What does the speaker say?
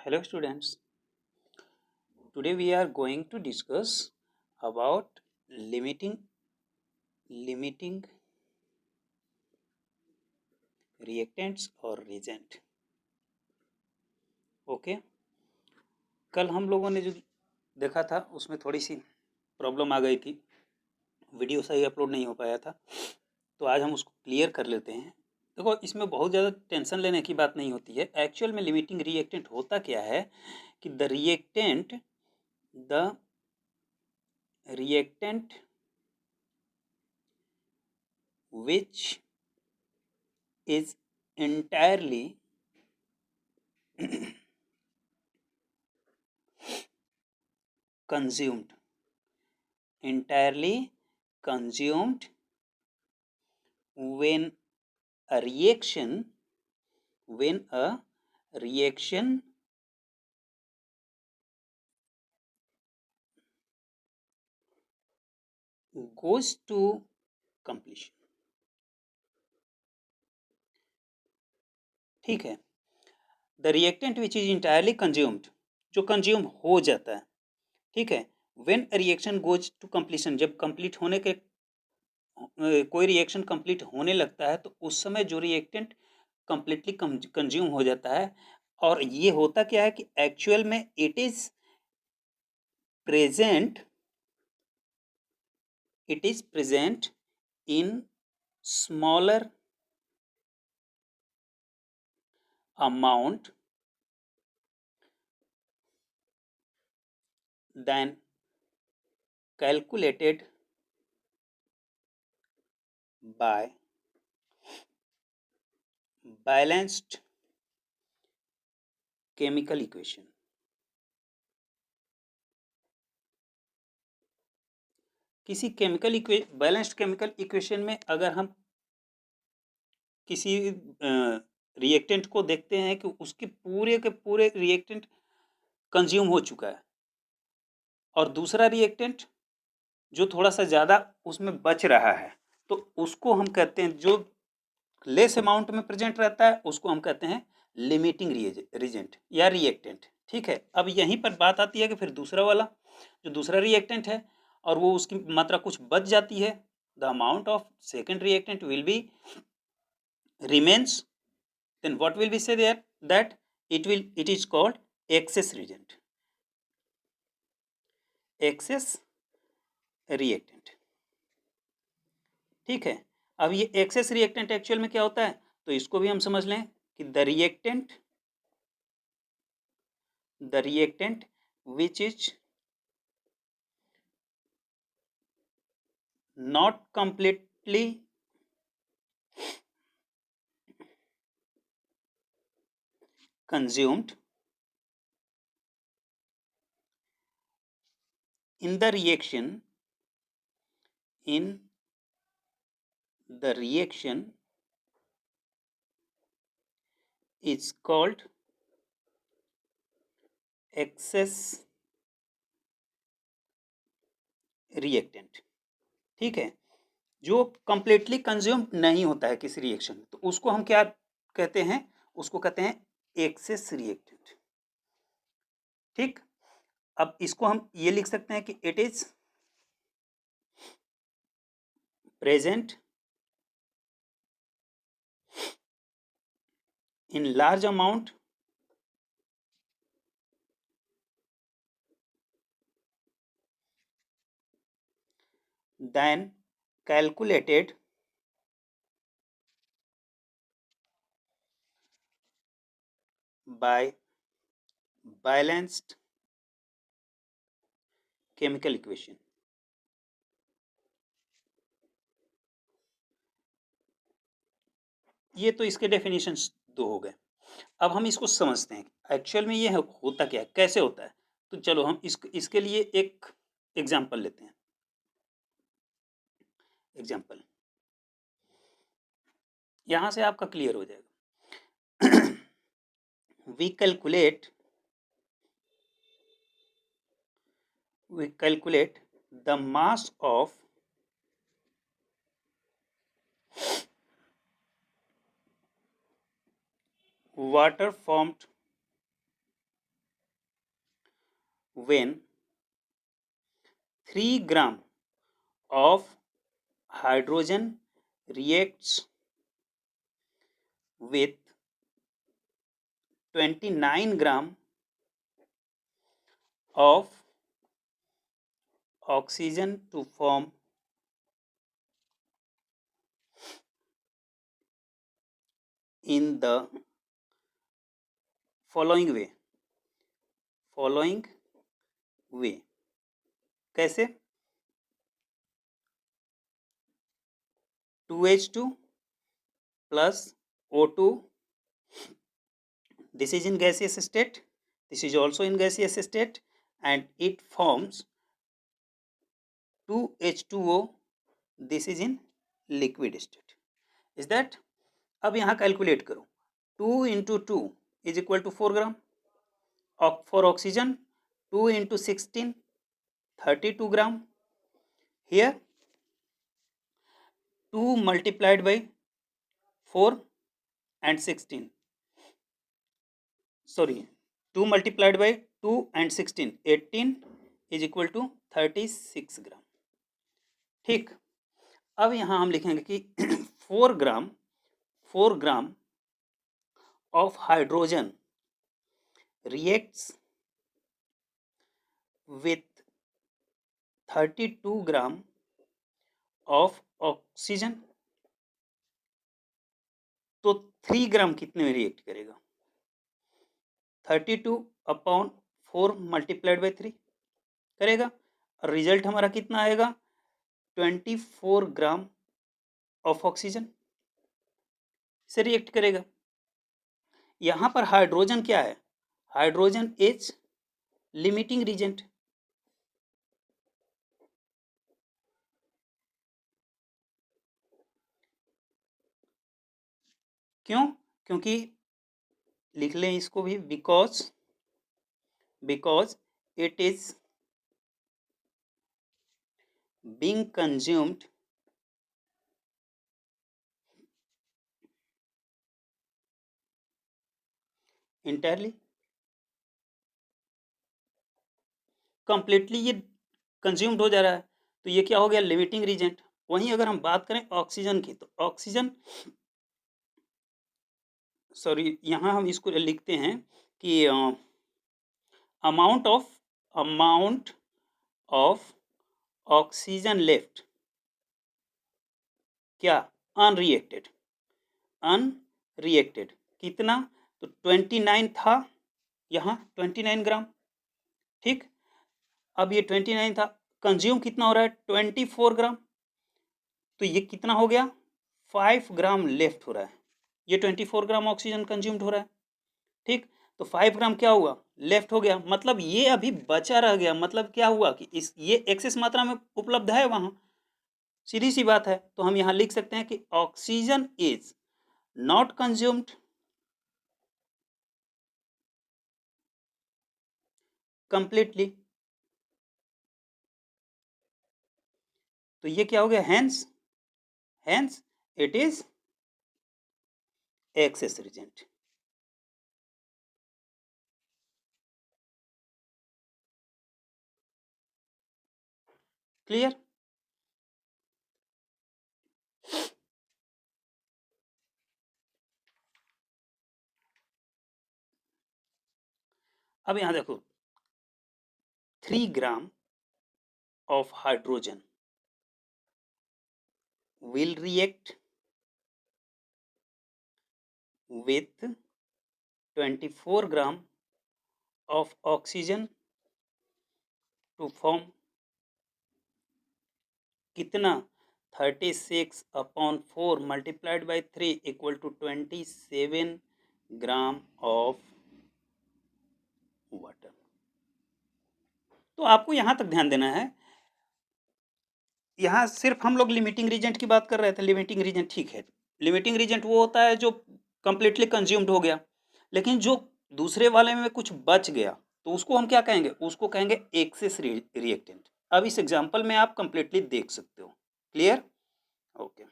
Hello students. Today we are going to discuss about limiting reactants और reagent. Okay कल हम लोगों ने जो देखा था उसमें थोड़ी सी प्रॉब्लम आ गई थी, वीडियो सही अपलोड नहीं हो पाया था, तो आज हम उसको क्लियर कर लेते हैं। देखो, इसमें बहुत ज़्यादा टेंशन लेने की बात नहीं होती है। एक्चुअल में लिमिटिंग रिएक्टेंट होता क्या है कि the reactant which is entirely consumed when a reaction goes to completion. ठीक है, the reactant which is entirely consumed, जो कंज्यूम हो जाता है, ठीक है। When a reaction goes to completion, जब कंप्लीट होने के कोई रिएक्शन कंप्लीट होने लगता है तो उस समय जो रिएक्टेंट कंप्लीटली कंज्यूम हो जाता है। और ये होता क्या है कि एक्चुअल में it is present in smaller amount than calculated by balanced chemical equation. किसी बैलेंस्ड केमिकल इक्वेशन में अगर हम किसी रिएक्टेंट को देखते हैं कि उसके पूरे के पूरे रिएक्टेंट कंज्यूम हो चुका है और दूसरा रिएक्टेंट जो थोड़ा सा ज़्यादा उसमें बच रहा है, तो उसको हम कहते हैं, जो लेस अमाउंट में प्रेजेंट रहता है उसको हम कहते हैं लिमिटिंग रिएजेंट या रिएक्टेंट। ठीक है, अब यहीं पर बात आती है कि फिर दूसरा वाला जो दूसरा रिएक्टेंट है और वो उसकी मात्रा कुछ बच जाती है, the amount of second reactant will be remains, then what will we say there, that it is called excess reagent, excess reactant. ठीक है, अब ये excess reactant एक्चुअल में क्या होता है, तो इसको भी हम समझ लें कि the reactant which is not completely consumed in the reaction is called excess reactant. ठीक है, जो कंप्लीटली कंज्यूम नहीं होता है किसी रिएक्शन में, तो उसको हम क्या कहते हैं, उसको कहते हैं एक्सेस रिएक्टेंट। ठीक, अब इसको हम ये लिख सकते हैं कि it is present in large amount then calculated by balanced chemical equation. ये तो इसके डेफिनेशंस दो हो गए। अब हम इसको समझते हैं एक्चुअल में ये होता क्या है, कैसे होता है। तो चलो हम इसके लिए एक एग्जाम्पल लेते हैं। एग्जाम्पल यहां से आपका क्लियर हो जाएगा। we calculate the mass of water formed when 3 gram of hydrogen reacts with 29 gram of oxygen to form in the following way कैसे 2H2 plus O2, this is in gaseous state, this is also in gaseous state, and it forms 2H2O, this is in liquid state. Is that? अब यहाँ calculate करो 2 into 2 is equal to 4 gram. For oxygen 2 into 16 32 gram. Here 2 multiplied by 4 and 16, sorry 2 multiplied by 2 and 16 18 is equal to 36 ग्राम. ठीक, अब यहाँ हम लिखेंगे कि 4 ग्राम of hydrogen reacts with 32 gram of oxygen, तो 3 ग्राम कितने में रिएक्ट करेगा 32 अपॉन 4 मल्टीप्लाइड बाई 3 करेगा, और रिजल्ट हमारा कितना आएगा 24 ग्राम ऑफ ऑक्सीजन से रिएक्ट करेगा. यहाँ पर हाइड्रोजन क्या है, हाइड्रोजन इज लिमिटिंग रीजेंट. क्यों? क्योंकि लिख लें इसको भी, because it is being consumed entirely, completely ये कंज्यूम्ड हो जा रहा है, तो ये क्या हो गया लिमिटिंग रीजेंट. वहीं अगर हम बात करें ऑक्सीजन की, तो ऑक्सीजन सॉरी यहाँ हम इसको लिखते हैं कि अमाउंट ऑफ ऑक्सीजन लेफ्ट क्या अनरिएक्टेड कितना, तो 29 था यहाँ 29 ग्राम. ठीक, अब ये 29 था, कंज्यूम कितना हो रहा है 24 ग्राम, तो ये कितना हो गया 5 ग्राम लेफ्ट हो रहा है, ये 24 ग्राम ऑक्सीजन कंज्यूम्ड हो रहा है. ठीक, तो 5 ग्राम क्या हुआ लेफ्ट हो गया, मतलब ये अभी बचा रह गया, मतलब क्या हुआ कि ये एक्सेस मात्रा में उपलब्ध है वहां, सीधी सी बात है. तो हम यहां लिख सकते हैं कि oxygen is not consumed completely, तो ये क्या हो गया hence it is excess reagent. Clear? अब यहां देखो 3 ग्राम of hydrogen will react with 24 gram of oxygen to form कितना 36 upon 4 multiplied by 3 equal to 27 gram of water. तो आपको यहां तक ध्यान देना है, यहाँ सिर्फ हम लोग लिमिटिंग रीजेंट की बात कर रहे थे. लिमिटिंग रीजेंट ठीक है, लिमिटिंग रीजेंट वो होता है जो कंप्लीटली कंज्यूम्ड हो गया, लेकिन जो दूसरे वाले में कुछ बच गया तो उसको हम क्या कहेंगे, उसको कहेंगे एक्सेस रिएक्टेंट. अब इस एग्जांपल में आप कंप्लीटली देख सकते हो. क्लियर? ओके.